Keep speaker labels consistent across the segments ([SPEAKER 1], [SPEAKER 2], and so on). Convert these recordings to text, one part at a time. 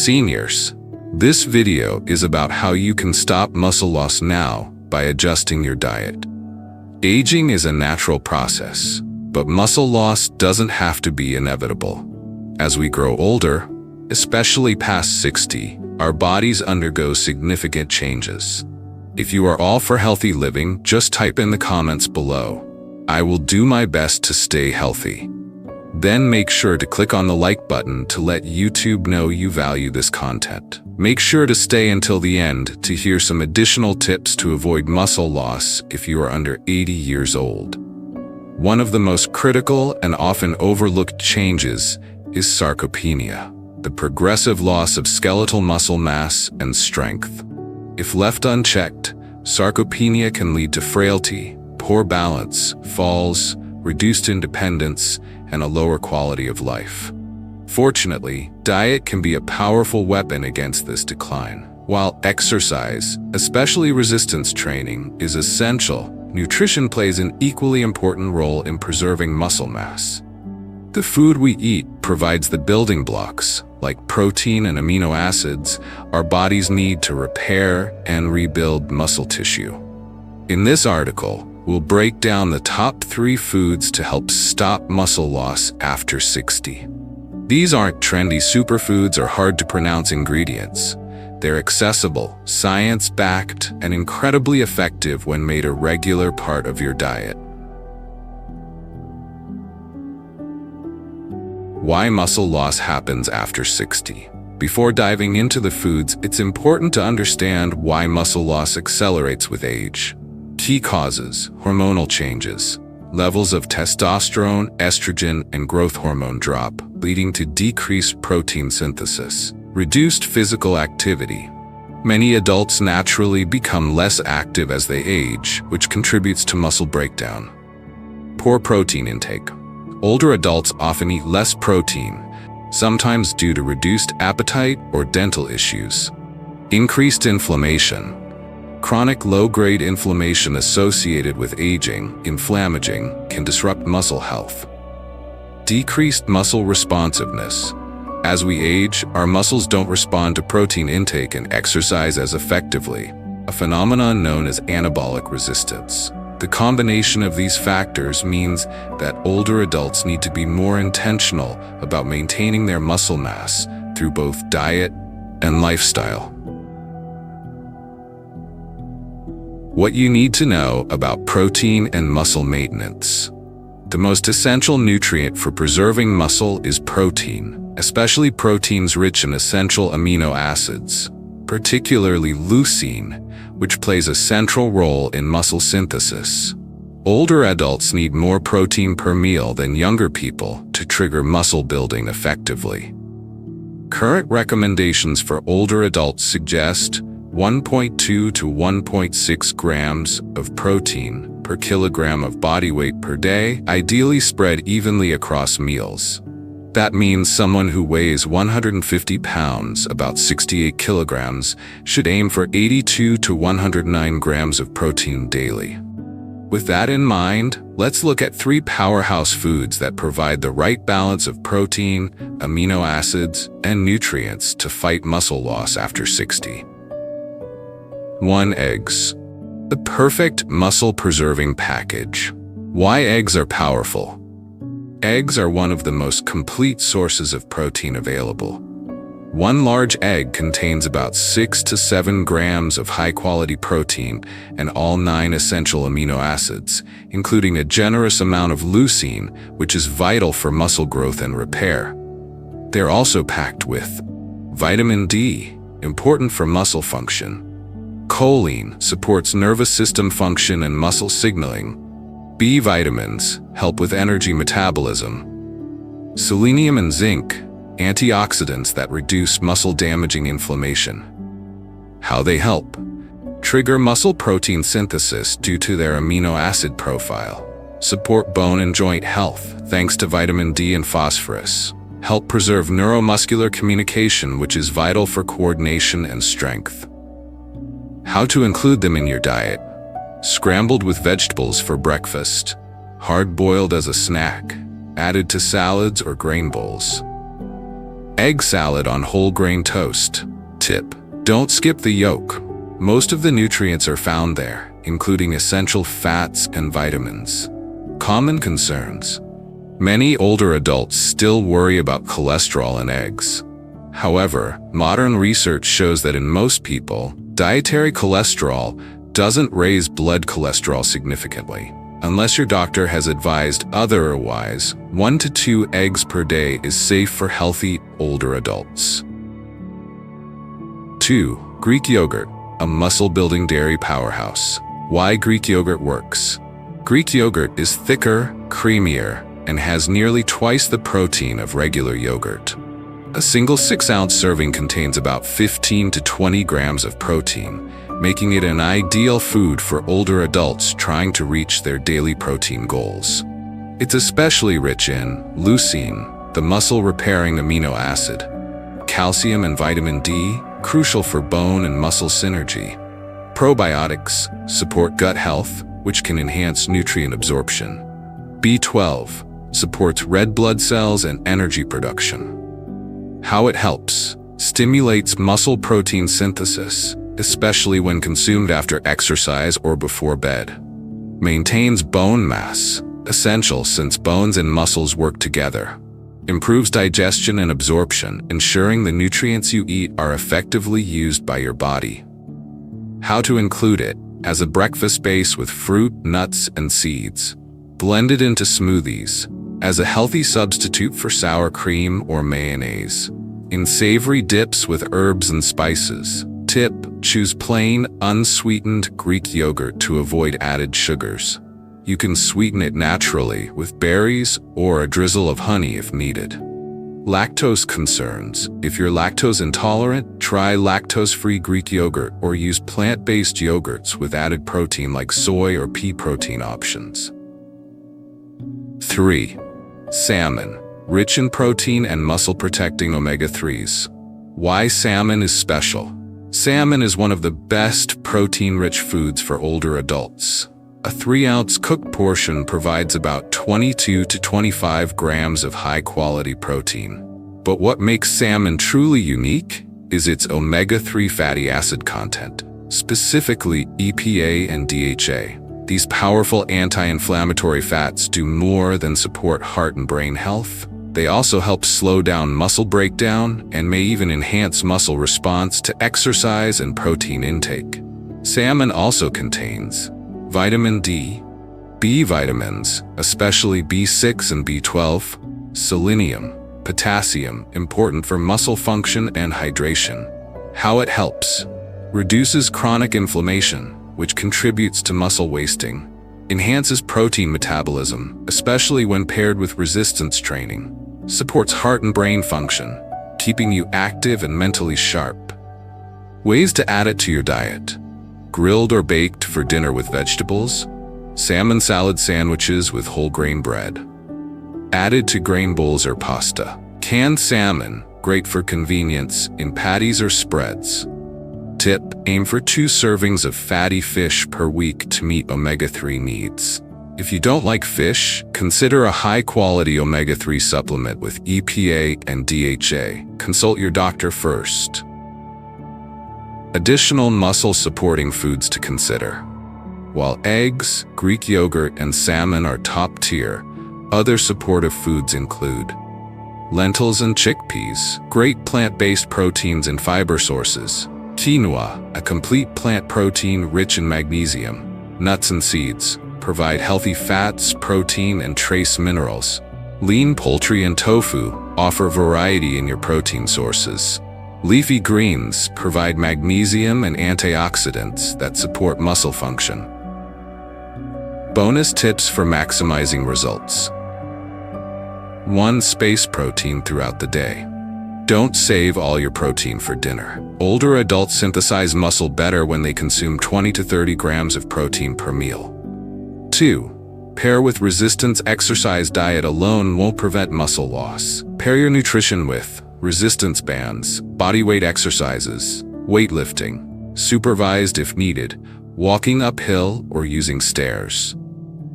[SPEAKER 1] Seniors, this video is about how you can stop muscle loss now by adjusting your diet. Aging is a natural process, but muscle loss doesn't have to be inevitable. As we grow older, especially past 60, our bodies undergo significant changes. If you are all for healthy living, just type in the comments below. I will do my best to stay healthy. Then make sure to click on the like button to let YouTube know you value this content. Make sure to stay until the end to hear some additional tips to avoid muscle loss if you are under 80 years old. One of the most critical and often overlooked changes is sarcopenia, the progressive loss of skeletal muscle mass and strength. If left unchecked, sarcopenia can lead to frailty, poor balance, falls, reduced independence, and a lower quality of life. Fortunately, diet can be a powerful weapon against this decline. While exercise, especially resistance training, is essential, nutrition plays an equally important role in preserving muscle mass. The food we eat provides the building blocks, like protein and amino acids, our bodies need to repair and rebuild muscle tissue. In this article, we'll break down the top 3 foods to help stop muscle loss after 60. These aren't trendy superfoods or hard-to-pronounce ingredients. They're accessible, science-backed, and incredibly effective when made a regular part of your diet. Why muscle loss happens after 60. Before diving into the foods, it's important to understand why muscle loss accelerates with age. Key causes: hormonal changes. Levels of testosterone, estrogen, and growth hormone drop, leading to decreased protein synthesis. Reduced physical activity. Many adults naturally become less active as they age, which contributes to muscle breakdown. Poor protein intake. Older adults often eat less protein, sometimes due to reduced appetite or dental issues. Increased inflammation. Chronic low-grade inflammation associated with aging, inflammaging, can disrupt muscle health. Decreased muscle responsiveness. As we age, our muscles don't respond to protein intake and exercise as effectively, a phenomenon known as anabolic resistance. The combination of these factors means that older adults need to be more intentional about maintaining their muscle mass through both diet and lifestyle. What you need to know about protein and muscle maintenance. The most essential nutrient for preserving muscle is protein, especially proteins rich in essential amino acids, particularly leucine, which plays a central role in muscle synthesis. Older adults need more protein per meal than younger people to trigger muscle building effectively. Current recommendations for older adults suggest 1.2 to 1.6 grams of protein per kilogram of body weight per day, ideally spread evenly across meals. That means someone who weighs 150 pounds, about 68 kilograms, should aim for 82 to 109 grams of protein daily. With that in mind, let's look at 3 powerhouse foods that provide the right balance of protein, amino acids, and nutrients to fight muscle loss after 60. 1. Eggs. The perfect muscle-preserving package. Why eggs are powerful. Eggs are one of the most complete sources of protein available. One large egg contains about 6 to 7 grams of high-quality protein and all 9 essential amino acids, including a generous amount of leucine, which is vital for muscle growth and repair. They're also packed with vitamin D, important for muscle function. Choline supports nervous system function and muscle signaling. B vitamins help with energy metabolism. Selenium and zinc, antioxidants that reduce muscle-damaging inflammation. How they help. Trigger muscle protein synthesis due to their amino acid profile. Support bone and joint health thanks to vitamin D and phosphorus. Help preserve neuromuscular communication, which is vital for coordination and strength. How to include them in your diet. Scrambled with vegetables for breakfast, hard-boiled as a snack, added to salads or grain bowls. Egg salad on whole grain toast. Tip: don't skip the yolk. Most of the nutrients are found there, including essential fats and vitamins. Common concerns: many older adults still worry about cholesterol in eggs. However, modern research shows that in most people, dietary cholesterol doesn't raise blood cholesterol significantly. Unless your doctor has advised otherwise, 1 to 2 eggs per day is safe for healthy older adults. 2. Greek yogurt, a muscle-building dairy powerhouse. Why Greek yogurt works. Greek yogurt is thicker, creamier, and has nearly twice the protein of regular yogurt. A single 6-ounce serving contains about 15 to 20 grams of protein, making it an ideal food for older adults trying to reach their daily protein goals. It's especially rich in leucine, the muscle-repairing amino acid, calcium and vitamin D, crucial for bone and muscle synergy. Probiotics support gut health, which can enhance nutrient absorption. B12 supports red blood cells and energy production. How it helps: stimulates muscle protein synthesis, especially when consumed after exercise or before bed. Maintains bone mass, essential since bones and muscles work together. Improves digestion and absorption, ensuring the nutrients you eat are effectively used by your body. How to include it: as a breakfast base with fruit, nuts, and seeds. Blended into smoothies. As a healthy substitute for sour cream or mayonnaise. In savory dips with herbs and spices. Tip: choose plain, unsweetened Greek yogurt to avoid added sugars. You can sweeten it naturally with berries or a drizzle of honey if needed. Lactose concerns: if you're lactose intolerant, try lactose-free Greek yogurt or use plant-based yogurts with added protein like soy or pea protein options. 3. Salmon, rich in protein and muscle-protecting omega-3s. Why salmon is special. Salmon is one of the best protein-rich foods for older adults. A 3-ounce cooked portion provides about 22 to 25 grams of high-quality protein. But what makes salmon truly unique is its omega-3 fatty acid content, specifically EPA and DHA. These powerful anti-inflammatory fats do more than support heart and brain health. They also help slow down muscle breakdown and may even enhance muscle response to exercise and protein intake. Salmon also contains vitamin D, B vitamins, especially B6 and B12, selenium, potassium, important for muscle function and hydration. How it helps: reduces chronic inflammation, which contributes to muscle wasting. Enhances protein metabolism, especially when paired with resistance training. Supports heart and brain function, keeping you active and mentally sharp. Ways to add it to your diet: grilled or baked for dinner with vegetables. Salmon salad sandwiches with whole grain bread. Added to grain bowls or pasta. Canned salmon, great for convenience, in patties or spreads. Tip: aim for 2 servings of fatty fish per week to meet omega-3 needs. If you don't like fish, consider a high-quality omega-3 supplement with EPA and DHA. Consult your doctor first. Additional muscle-supporting foods to consider. While eggs, Greek yogurt, and salmon are top tier, other supportive foods include lentils and chickpeas, great plant-based proteins and fiber sources. Quinoa, a complete plant protein rich in magnesium. Nuts and seeds provide healthy fats, protein, and trace minerals. Lean poultry and tofu offer variety in your protein sources. Leafy greens provide magnesium and antioxidants that support muscle function. Bonus tips for maximizing results. 1. Space protein throughout the day. Don't save all your protein for dinner. Older adults synthesize muscle better when they consume 20 to 30 grams of protein per meal. 2. Pair with resistance exercise. Diet alone won't prevent muscle loss. Pair your nutrition with resistance bands, bodyweight exercises, weightlifting, supervised if needed, walking uphill or using stairs.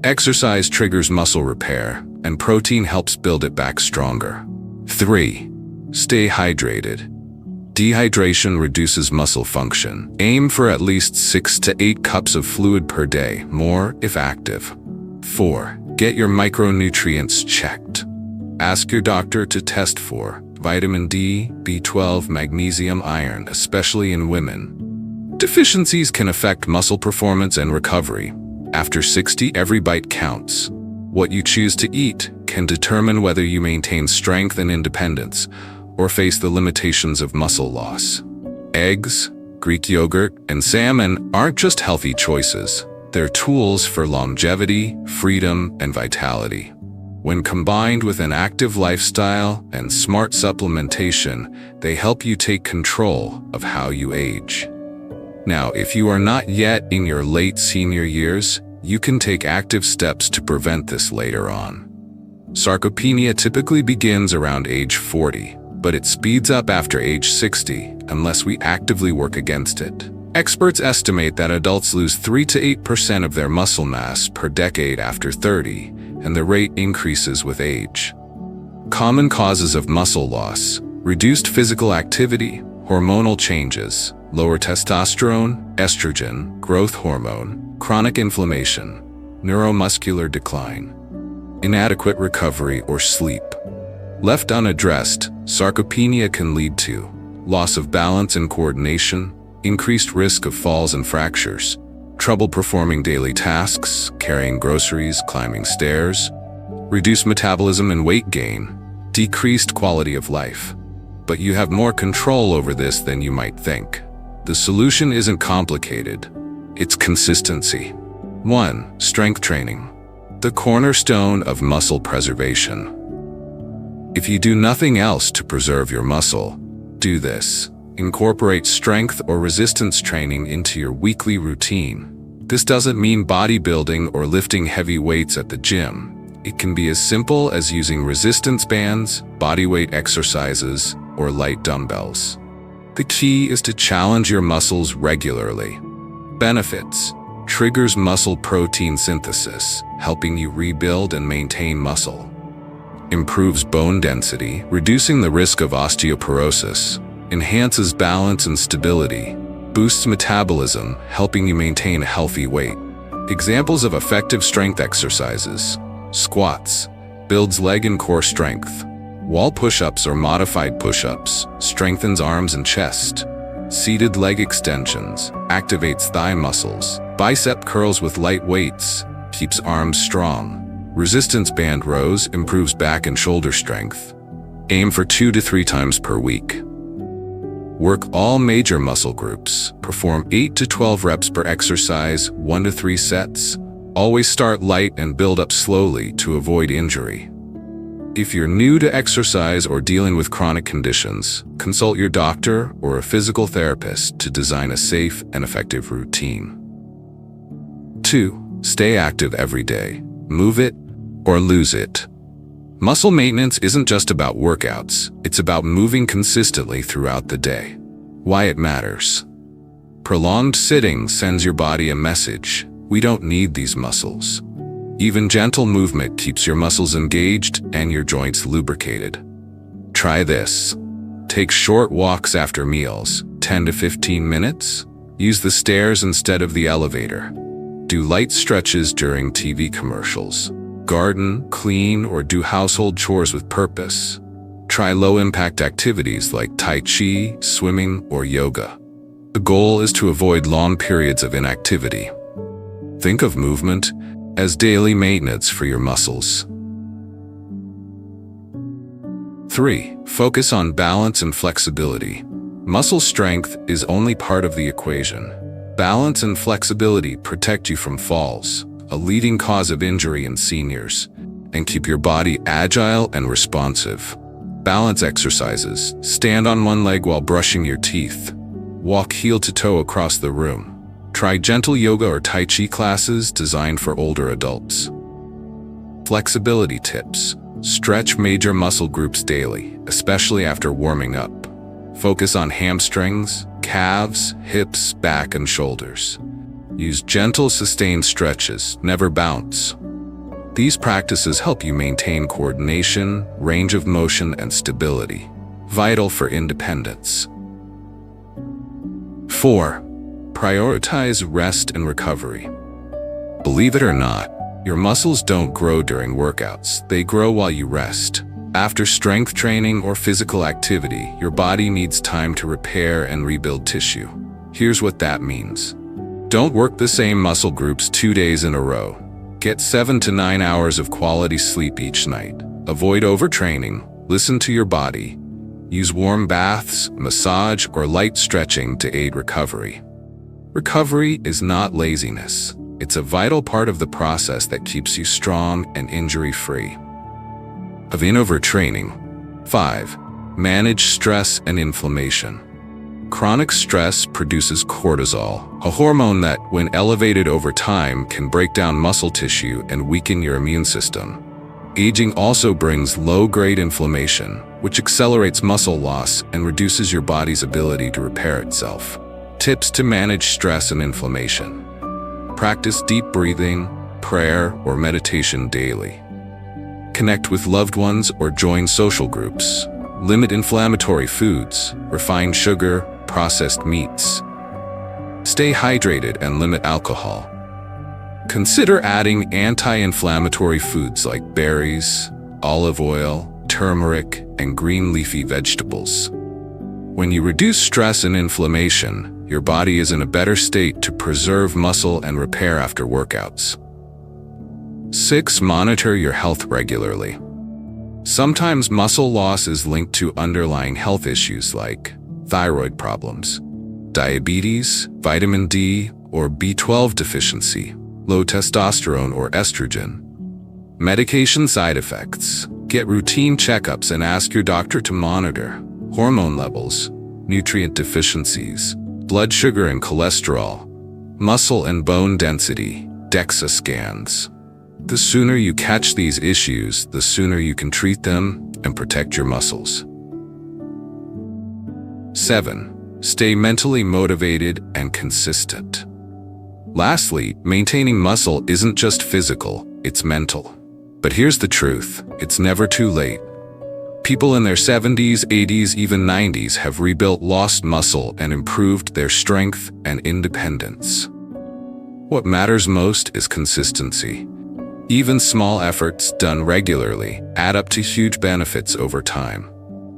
[SPEAKER 1] Exercise triggers muscle repair, and protein helps build it back stronger. 3. Stay hydrated. Dehydration reduces muscle function. Aim for at least 6 to 8 cups of fluid per day, more if active. 4. Get your micronutrients checked. Ask your doctor to test for vitamin D, B12, magnesium, iron, especially in women. Deficiencies can affect muscle performance and recovery. After 60, every bite counts. What you choose to eat can determine whether you maintain strength and independence or face the limitations of muscle loss. Eggs, Greek yogurt, and salmon aren't just healthy choices. They're tools for longevity, freedom, and vitality. When combined with an active lifestyle and smart supplementation, they help you take control of how you age. Now, if you are not yet in your late senior years, you can take active steps to prevent this later on. Sarcopenia typically begins around age 40, but it speeds up after age 60 unless we actively work against it. Experts estimate that adults lose 3 to 8% of their muscle mass per decade after 30, and the rate increases with age. Common causes of muscle loss: reduced physical activity, hormonal changes, lower testosterone, estrogen, growth hormone, chronic inflammation, neuromuscular decline, inadequate recovery or sleep. Left unaddressed, sarcopenia can lead to loss of balance and coordination, increased risk of falls and fractures, trouble performing daily tasks, carrying groceries, climbing stairs, reduced metabolism and weight gain, decreased quality of life. But you have more control over this than you might think. The solution isn't complicated. It's consistency. 1. Strength training. The cornerstone of muscle preservation. If you do nothing else to preserve your muscle, do this. Incorporate strength or resistance training into your weekly routine. This doesn't mean bodybuilding or lifting heavy weights at the gym. It can be as simple as using resistance bands, bodyweight exercises, or light dumbbells. The key is to challenge your muscles regularly. Benefits: triggers muscle protein synthesis, helping you rebuild and maintain muscle. Improves bone density, reducing the risk of osteoporosis. Enhances balance and stability. Boosts metabolism, helping you maintain a healthy weight. Examples of effective strength exercises: squats, builds leg and core strength. Wall push-ups or modified push-ups, strengthens arms and chest. Seated leg extensions, activates thigh muscles. Bicep curls with light weights, keeps arms strong. Resistance band rows, improves back and shoulder strength. Aim for 2 to 3 times per week. Work all major muscle groups. Perform 8 to 12 reps per exercise, 1 to 3 sets. Always start light and build up slowly to avoid injury. If you're new to exercise or dealing with chronic conditions, consult your doctor or a physical therapist to design a safe and effective routine. 2. Stay active every day. Move it or lose it. Muscle maintenance isn't just about workouts, it's about moving consistently throughout the day. Why it matters. Prolonged sitting sends your body a message: we don't need these muscles. Even gentle movement keeps your muscles engaged and your joints lubricated. Try this. Take short walks after meals, 10 to 15 minutes. Use the stairs instead of the elevator. Do light stretches during TV commercials. Garden, clean, or do household chores with purpose. Try low-impact activities like Tai Chi, swimming, or yoga. The goal is to avoid long periods of inactivity. Think of movement as daily maintenance for your muscles. 3. Focus on balance and flexibility. Muscle strength is only part of the equation. Balance and flexibility protect you from falls, a leading cause of injury in seniors, and keep your body agile and responsive. Balance exercises. Stand on one leg while brushing your teeth. Walk heel to toe across the room. Try gentle yoga or Tai Chi classes designed for older adults. Flexibility tips. Stretch major muscle groups daily, especially after warming up. Focus on hamstrings, calves, hips, back, and shoulders. Use gentle, sustained stretches, never bounce. These practices help you maintain coordination, range of motion, and stability. vital for independence. 4. Prioritize rest and recovery. Believe it or not, your muscles don't grow during workouts, they grow while you rest. After strength training or physical activity, your body needs time to repair and rebuild tissue. Here's what that means. Don't work the same muscle groups 2 days in a row. Get 7 to 9 hours of quality sleep each night. Avoid overtraining. Listen to your body. Use warm baths, massage, or light stretching to aid recovery. Recovery is not laziness. It's a vital part of the process that keeps you strong and injury-free. Overtraining. 5. Manage stress and inflammation. Chronic stress produces cortisol, a hormone that, when elevated over time, can break down muscle tissue and weaken your immune system. Aging also brings low-grade inflammation, which accelerates muscle loss and reduces your body's ability to repair itself. Tips to manage stress and inflammation. Practice deep breathing, prayer, or meditation daily. Connect with loved ones or join social groups. Limit inflammatory foods, refined sugar, processed meats. Stay hydrated and limit alcohol. Consider adding anti-inflammatory foods like berries, olive oil, turmeric, and green leafy vegetables. When you reduce stress and inflammation, your body is in a better state to preserve muscle and repair after workouts. 6. Monitor your health regularly. Sometimes muscle loss is linked to underlying health issues like thyroid problems, diabetes, vitamin D or B12 deficiency, low testosterone or estrogen. Medication side effects. Get routine checkups and ask your doctor to monitor hormone levels, nutrient deficiencies, blood sugar and cholesterol, muscle and bone density, DEXA scans. The sooner you catch these issues, the sooner you can treat them and protect your muscles. 7. Stay mentally motivated and consistent. Lastly, maintaining muscle isn't just physical, it's mental. But here's the truth, it's never too late. People in their 70s, 80s, even 90s have rebuilt lost muscle and improved their strength and independence. What matters most is consistency. Even small efforts done regularly add up to huge benefits over time.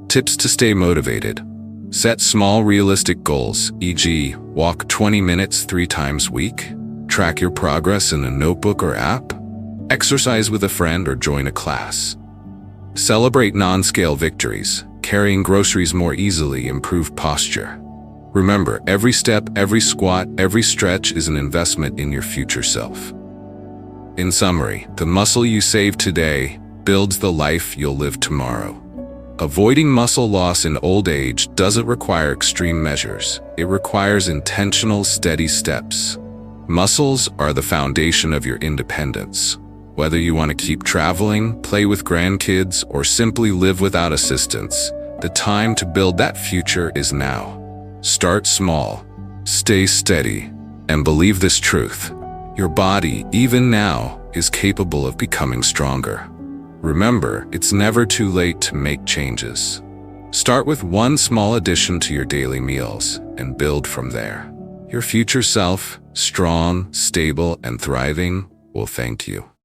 [SPEAKER 1] Tips to stay motivated. Set small, realistic goals, e.g., walk 20 minutes 3 times a week. Track your progress in a notebook or app. Exercise with a friend or join a class. Celebrate non-scale victories. Carrying groceries more easily improves posture. Remember, every step, every squat, every stretch is an investment in your future self. In summary, the muscle you save today builds the life you'll live tomorrow. Avoiding muscle loss in old age doesn't require extreme measures. It requires intentional, steady steps. Muscles are the foundation of your independence. Whether you want to keep traveling, play with grandkids, or simply live without assistance, the time to build that future is now. Start small, stay steady, and believe this truth. Your body, even now, is capable of becoming stronger. Remember, it's never too late to make changes. Start with one small addition to your daily meals and build from there. Your future self, strong, stable, and thriving, will thank you.